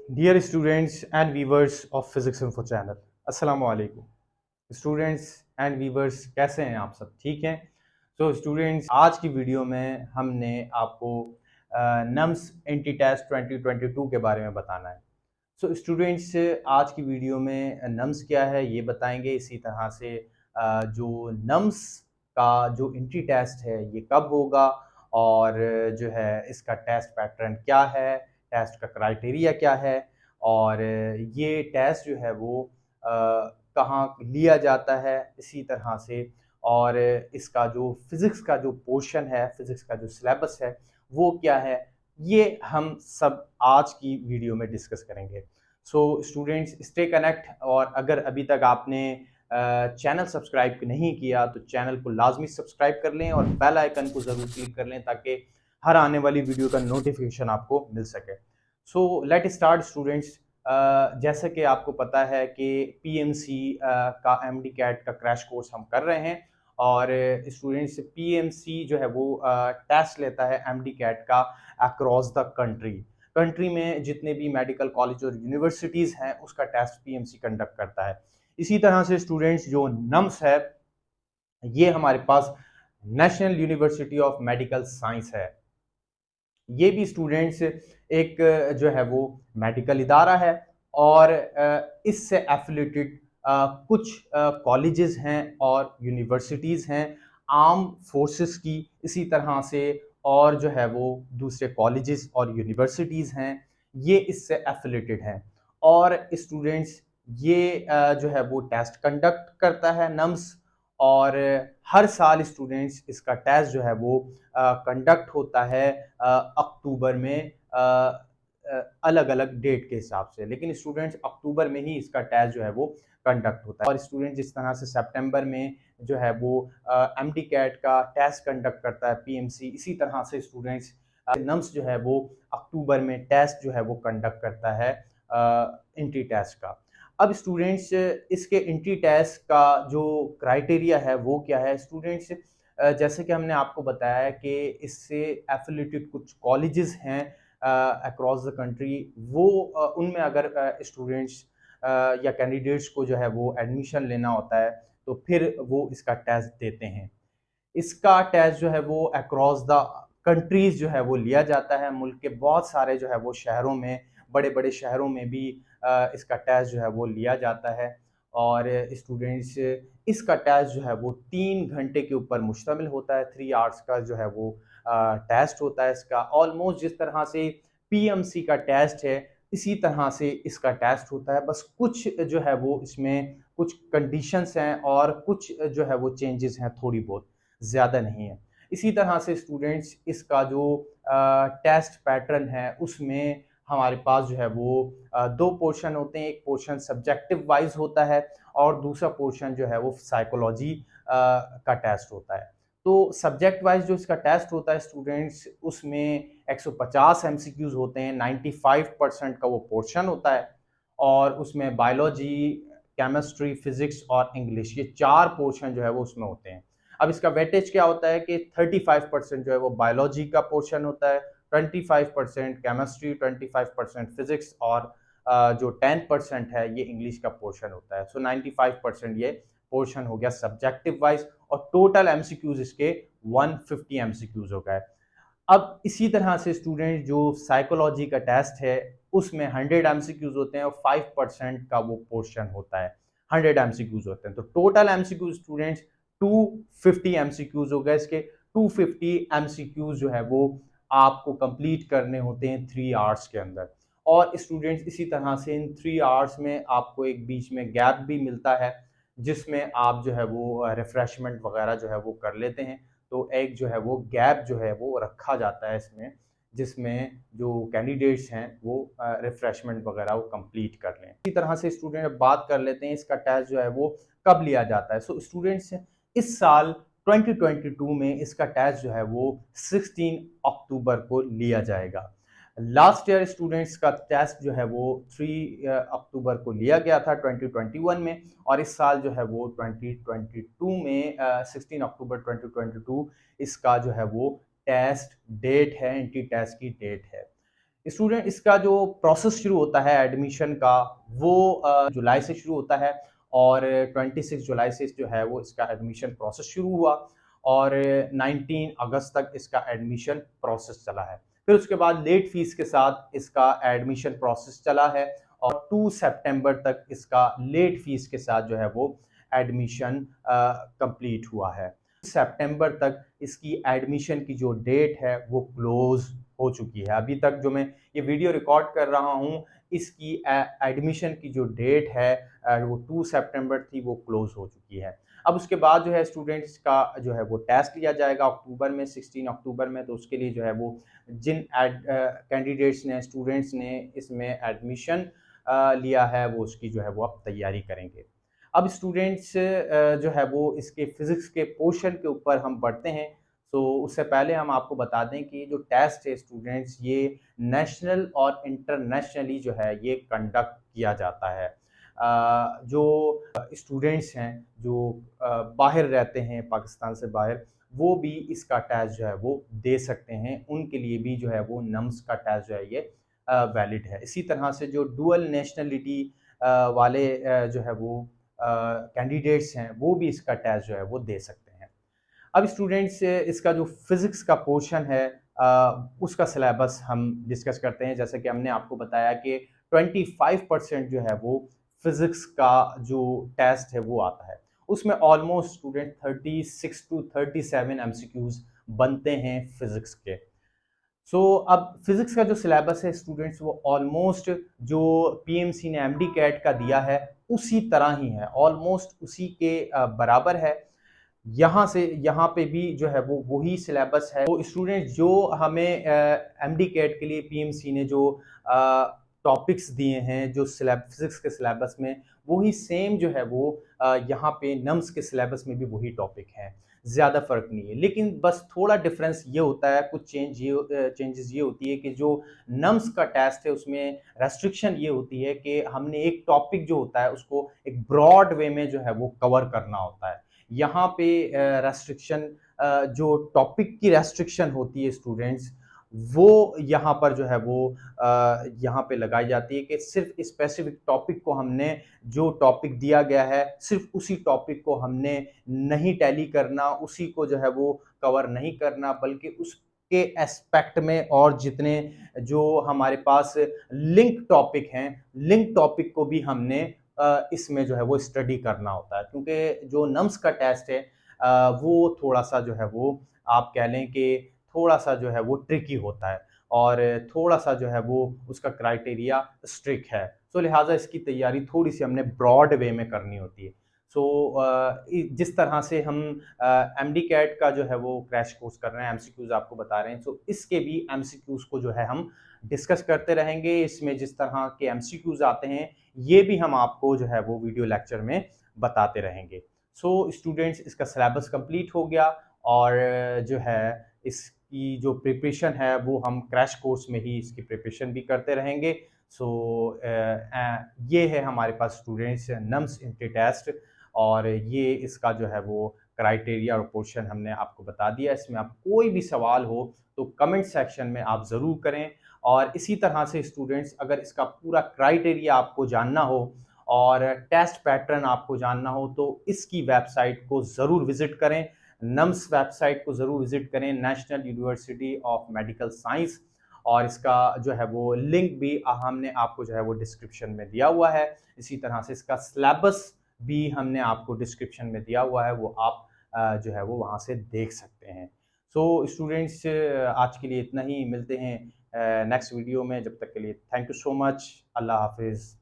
Dear students and viewers of physics info channel, अस्सलाम वालेकुम। Students and viewers, कैसे हैं आप सब? ठीक हैं? तो स्टूडेंट्स, आज की वीडियो में हमने आपको नम्स एंटी टेस्ट 2022 के बारे में बताना है। सो स्टूडेंट्स, आज की वीडियो में नम्स क्या है ये बताएंगे। इसी तरह से जो नम्स का जो एंट्री टेस्ट है ये कब होगा, और जो है इसका टेस्ट पैटर्न क्या है, टेस्ट का क्राइटेरिया क्या है, और ये टेस्ट जो है वो कहाँ लिया जाता है, इसी तरह से। और इसका जो फिज़िक्स का जो पोर्शन है, फिज़िक्स का जो सिलेबस है वो क्या है, ये हम सब आज की वीडियो में डिस्कस करेंगे। So students, stay connect. और अगर अभी तक आपने चैनल सब्सक्राइब नहीं किया तो चैनल को लाजमी सब्सक्राइब कर लें और बेल आइकन को ज़रूर क्लिक कर लें ताकि हर आने वाली वीडियो का नोटिफिकेशन आपको मिल सके। So let start students. जैसा कि आपको पता है कि पीएमसी का एमडी कैट का क्रैश कोर्स हम कर रहे हैं, और स्टूडेंट्स पीएमसी जो है वो टेस्ट लेता है एमडी कैट का अक्रॉस द कंट्री में जितने भी मेडिकल कॉलेज और यूनिवर्सिटीज़ हैं उसका टेस्ट पीएमसी कंडक्ट करता है। इसी तरह से स्टूडेंट्स, जो नम्स है ये हमारे पास national university of medical science है। ये भी स्टूडेंट्स एक जो है वो मेडिकल इदारा है, और इससे एफिलेटेड कुछ कॉलेजेस हैं और यूनिवर्सिटीज़ हैं आर्म फोर्सेस की। इसी तरह से और जो है वो दूसरे कॉलेजेस और यूनिवर्सिटीज़ हैं, ये इससे एफिलेटेड हैं। और स्टूडेंट्स, ये जो है वो टेस्ट कंडक्ट करता है नम्स, और हर साल स्टूडेंट्स इसका टेस्ट जो है वो कंडक्ट होता है अक्टूबर में, अलग अलग डेट के हिसाब से। लेकिन स्टूडेंट्स, अक्टूबर में ही इसका टेस्ट जो है वो कंडक्ट होता है। और स्टूडेंट जिस तरह से सितंबर में जो है वो एमडी कैट का टेस्ट कंडक्ट करता है पीएमसी, इसी तरह से स्टूडेंट्स नम्स जो है वो अक्टूबर में टेस्ट जो है वो कंडक्ट करता है एंट्री टेस्ट का। अब स्टूडेंट्स, इसके एंट्री टेस्ट का जो क्राइटेरिया है वो क्या है स्टूडेंट्स? जैसे कि हमने आपको बताया कि इससे एफिलेटेड कुछ कॉलेजेस हैं अक्रॉस द कंट्री, वो उनमें अगर स्टूडेंट्स या कैंडिडेट्स को जो है वो एडमिशन लेना होता है तो फिर वो इसका टेस्ट देते हैं। इसका टेस्ट जो है वो अक्रॉस द कंट्रीज जो है वो लिया जाता है। मुल्क के बहुत सारे जो है वो शहरों में, बड़े बड़े शहरों में भी इसका टेस्ट जो है वो लिया जाता है। और स्टूडेंट्स, इसका टेस्ट जो है वो 3 घंटे के ऊपर मुश्तमिल होता है। 3 आवर्स का जो है वो टेस्ट होता है इसका। ऑलमोस्ट जिस तरह से पीएमसी का टेस्ट है इसी तरह से इसका टेस्ट होता है, बस कुछ जो है वो इसमें कुछ कंडीशंस हैं और कुछ जो है वो चेंजेस हैं, थोड़ी बहुत, ज़्यादा नहीं है। इसी तरह से स्टूडेंट्स, इसका जो टेस्ट पैटर्न है उसमें हमारे पास जो है वो 2 पोर्शन होते हैं। एक पोर्शन सब्जेक्टिव वाइज होता है और दूसरा पोर्शन जो है वो साइकोलॉजी का टेस्ट होता है। तो सब्जेक्ट वाइज जो इसका टेस्ट होता है स्टूडेंट्स, उसमें 150 एमसीक्यूज होते हैं, 95% का वो पोर्शन होता है, और उसमें बायोलॉजी, केमिस्ट्री, फिजिक्स और इंग्लिश, ये 4 पोर्शन जो है वो उसमें होते हैं। अब इसका वेटेज क्या होता है कि 35% जो है वो बायोलॉजी का पोर्शन होता है, 25% केमिस्ट्री, 25% फिजिक्स, और जो 10% है ये इंग्लिश का पोर्शन होता है। सो 95% ये पोर्शन हो गया सब्जेक्टिव वाइज, और टोटल एमसीक्यूज इसके 150 एमसीक्यूज हो गए। अब इसी तरह से स्टूडेंट, जो साइकोलॉजी का टेस्ट है उसमें 100 एमसीक्यूज होते हैं और 5% का वो पोर्शन होता है। 100 एमसीक्यूज होते हैं, तो टोटल एमसीक्यूज स्टूडेंट्स 250 एमसीक्यूज हो गए इसके। 250 एमसीक्यूज जो है वो आपको कंप्लीट करने होते हैं 3 आवर्स के अंदर। और स्टूडेंट्स, इसी तरह से इन 3 आवर्स में आपको एक बीच में गैप भी मिलता है जिसमें आप जो है वो रिफ्रेशमेंट वगैरह जो है वो कर लेते हैं। तो एक जो है वो गैप जो है वो रखा जाता है इसमें, जिसमें जो कैंडिडेट्स हैं वो रिफ्रेशमेंट वगैरह वो कंप्लीट कर लें। इसी तरह से स्टूडेंट, बात कर लेते हैं इसका टेस्ट जो है वो कब लिया जाता है। सो स्टूडेंट्स, इस साल 2022 में इसका टेस्ट जो है वो 16 अक्टूबर को लिया जाएगा। लास्ट ईयर स्टूडेंट्स का टेस्ट जो है वो 3 अक्टूबर को लिया गया था 2021 में, और इस साल जो है वो 2022 में 16 अक्टूबर 2022 इसका जो है वो टेस्ट डेट है, एंट्री टेस्ट की डेट है। स्टूडेंट इसका जो प्रोसेस शुरू होता है एडमिशन का वो जुलाई से शुरू होता है और 26 जुलाई से जो है वो इसका एडमिशन प्रोसेस शुरू हुआ और 19 अगस्त तक इसका एडमिशन प्रोसेस चला है। फिर उसके बाद लेट फीस के साथ इसका एडमिशन प्रोसेस चला है और 2 सितंबर तक इसका लेट फीस के साथ जो है वो एडमिशन कंप्लीट हुआ है। सितंबर तक इसकी एडमिशन की जो डेट है वो क्लोज हो चुकी है। अभी तक जो मैं ये वीडियो रिकॉर्ड कर रहा हूँ इसकी एडमिशन की जो डेट है वो 2 सितंबर थी, वो क्लोज हो चुकी है। अब उसके बाद जो है स्टूडेंट्स का जो है वो टेस्ट लिया जाएगा अक्टूबर में, 16 अक्टूबर में। तो उसके लिए जो है वो जिन कैंडिडेट्स ने, स्टूडेंट्स ने इसमें एडमिशन लिया है वो उसकी जो है वो अब तैयारी करेंगे। अब स्टूडेंट्स जो है वो इसके फिज़िक्स के पोर्शन के ऊपर हम बढ़ते हैं। तो उससे पहले हम आपको बता दें कि जो टेस्ट है स्टूडेंट्स ये नेशनल और इंटरनेशनली जो है ये कंडक्ट किया जाता है। जो स्टूडेंट्स हैं जो बाहर रहते हैं पाकिस्तान से बाहर, वो भी इसका टेस्ट जो है वो दे सकते हैं। उनके लिए भी जो है वो नम्स का टेस्ट जो है ये वैलिड है। इसी तरह से जो डुअल नेशनलिटी वाले जो है वो कैंडिडेट्स हैं वो भी इसका टेस्ट जो है वो दे सकते हैं। अब स्टूडेंट्स इसका जो फिज़िक्स का पोर्शन है उसका सिलेबस हम डिस्कस करते हैं। जैसे कि हमने आपको बताया कि 25% जो है वो फिज़िक्स का जो टेस्ट है वो आता है। उसमें ऑलमोस्ट स्टूडेंट 36 टू 37 एमसीक्यूज़ बनते हैं फिज़िक्स के। अब फिज़िक्स का जो सिलेबस है स्टूडेंट्स वो ऑलमोस्ट जो पीएमसी ने एमडी कैट का दिया है उसी तरह ही है, ऑलमोस्ट उसी के बराबर है। यहाँ से यहाँ पे भी जो है वो वही सिलेबस है। तो स्टूडेंट जो हमें एमडी कैट के लिए पीएमसी ने जो टॉपिक्स दिए हैं जो फिजिक्स के सिलेबस में, वही सेम जो है वो यहाँ पे नम्स के सिलेबस में भी वही टॉपिक है। ज़्यादा फर्क नहीं है, लेकिन बस थोड़ा डिफरेंस ये होता है, कुछ चेंजेस ये होती है कि जो नम्स का टेस्ट है उसमें रेस्ट्रिक्शन ये होती है कि हमने एक टॉपिक जो होता है उसको एक ब्रॉड वे में जो है वो कवर करना होता है। यहाँ पे रेस्ट्रिक्शन जो टॉपिक की रेस्ट्रिक्शन होती है स्टूडेंट्स, वो यहाँ पर जो है वो यहाँ पे लगाई जाती है कि सिर्फ स्पेसिफिक टॉपिक को हमने, जो टॉपिक दिया गया है सिर्फ उसी टॉपिक को हमने नहीं टैली करना, उसी को जो है वो कवर नहीं करना, बल्कि उसके एस्पेक्ट में और जितने जो हमारे पास लिंक टॉपिक हैं, लिंक टॉपिक को भी हमने इसमें जो है वो स्टडी करना होता है। क्योंकि जो नम्स का टेस्ट है वो थोड़ा-सा जो है वो आप कह लें कि थोड़ा-सा जो है वो ट्रिकी होता है और थोड़ा-सा जो है वो उसका क्राइटेरिया स्ट्रिक्ट है। लिहाज़ा इसकी तैयारी थोड़ी-सी हमने ब्रॉड वे में करनी होती है। जिस तरह से हम एमडी कैट का जो है वो क्रैश कोर्स कर रहे हैं, एमसीक्यूज़ आपको बता रहे हैं, इसके भी एमसीक्यूज़ को जो है हम डिस्कस करते रहेंगे। इसमें जिस तरह के एमसीक्यूज़ आते हैं, ये भी हम आपको जो है वो वीडियो लेक्चर में बताते रहेंगे। स्टूडेंट्स इसका सिलेबस कंप्लीट हो गया और जो है इसकी जो प्रिपरेशन है वो हम क्रैश कोर्स में ही इसकी प्रिपरेशन भी करते रहेंगे। ये है हमारे पास स्टूडेंट्स नम्स एंट्री टेस्ट और ये इसका जो है वो क्राइटेरिया और पोर्शन हमने आपको बता दिया। इसमें आप कोई भी सवाल हो तो कमेंट सेक्शन में आप ज़रूर करें। और इसी तरह से स्टूडेंट्स अगर इसका पूरा क्राइटेरिया आपको जानना हो और टेस्ट पैटर्न आपको जानना हो तो इसकी वेबसाइट को ज़रूर विज़िट करें। नम्स वेबसाइट को ज़रूर विज़िट करें, national university of medical science, और इसका जो है वो लिंक भी हमने आपको जो है वो डिस्क्रिप्शन में दिया हुआ है। इसी तरह से इसका सिलेबस भी हमने आपको डिस्क्रिप्शन में दिया हुआ है, वो आप जो है वो वहाँ से देख सकते हैं। स्टूडेंट्स आज के लिए इतना ही, मिलते हैं नेक्स्ट वीडियो में। जब तक के लिए थैंक यू सो मच, अल्लाह हाफिज़।